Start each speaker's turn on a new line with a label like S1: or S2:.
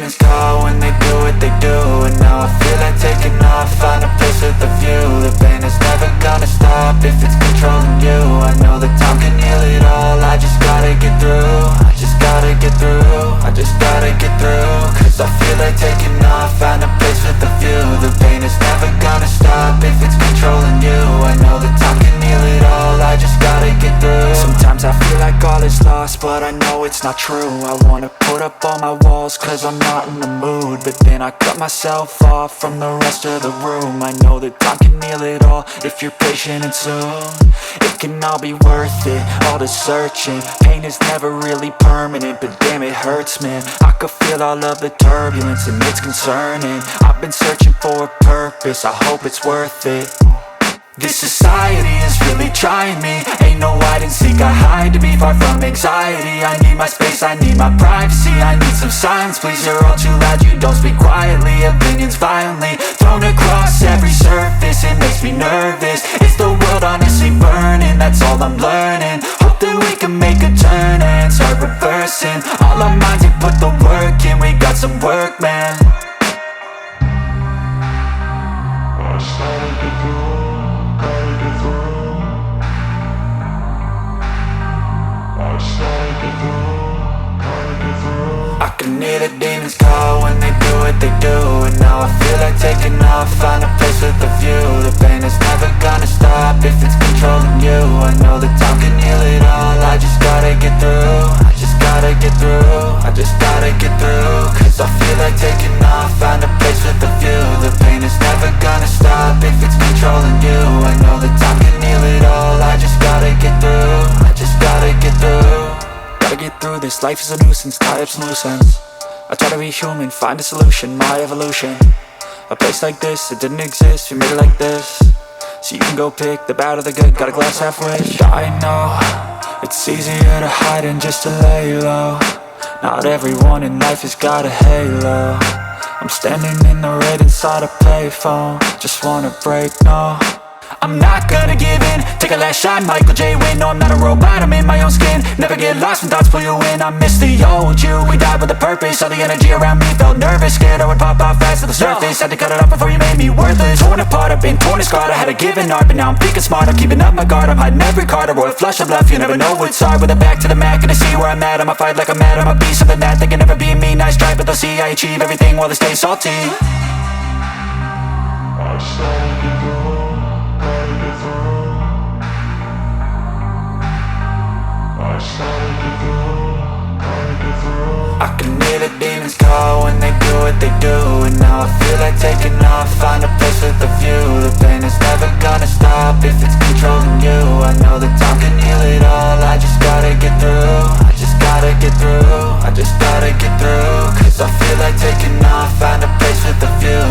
S1: demons call when they do what they do. And now I feel like taking off, find a place with a view. The pain is never gonna stop if it's controlling you. I know that time can heal it all, I just gotta get through. I just gotta get through, I just gotta get through. Cause I feel like taking off, find a place with a view. The pain is never gonna stop if it's controlling you. I know that time can heal it all, I just gotta get through. Sometimes I feel like all is lost, but I know it's not true. I wanna put up all my walls cause I'm not in the mood, but then I cut myself off from the rest of the room. I know that time can heal it all if you're patient and soon. It can all be worth it, all the searching. Pain is never really permanent, but damn it hurts, man. I could feel all of the turbulence and it's concerning. I've been searching for a purpose, I hope it's worth it. This society is really trying me. Ain't no hide and seek, I hide to be far from anxiety. I need my space, I need my privacy. I need some silence, please, you're all too loud. You don't speak quietly, opinions violently thrown across every surface. It makes me nervous, it's the world honestly burning. That's all I'm learning, hope that we can make a turn and start reversing. All our minds, we put the work in, we got some work, man. I started to go. I can hear the demons call when they do what they do. And now I feel like taking off, find a place with a view. The pain is never gonna stop if it's controlling you. I know that time can heal it all, I just gotta get through. I just gotta get through, I just gotta get through. Cause I feel like taking off, find a place with a view. The pain is never gonna stop if it's controlling you. I know that time can heal it all, I just gotta get through. I just gotta get through. Gotta get through this, life is a nuisance, tie up some loose ends. I try to be human, find a solution, my evolution. A place like this, it didn't exist, we made it like this. So you can go pick the bad or the good, got a glass halfway. I know, it's easier to hide than just to lay low. Not everyone in life has got a halo. I'm standing in the red inside a payphone, just wanna break, no. I'm not gonna give in, take a last shot, Michael J. Win. No, I'm not a robot, I'm in my own skin. Never get lost when thoughts pull you in. I miss the old you, we died with a purpose. All the energy around me felt nervous, scared I would pop off fast to the surface. Had to cut it off before you made me worthless. Torn apart, I've been torn and scarred. I had a given art, but now I'm thinking smart. I'm keeping up my guard, I'm hiding every card. A royal flush of love, you never know what's hard. With a back to the mat, gonna see where I'm at. I'ma fight like I'm mad, I'ma be something that they can never be me. Nice try, but they'll see I achieve everything while they stay salty. I started to go. I can hear the demons call when they do what they do. And now I feel like taking off, find a place with a view. The pain is never gonna stop if it's controlling you. I know that time can heal it all, I just gotta get through. I just gotta get through, I just gotta get through. Cause I feel like taking off, find a place with a view.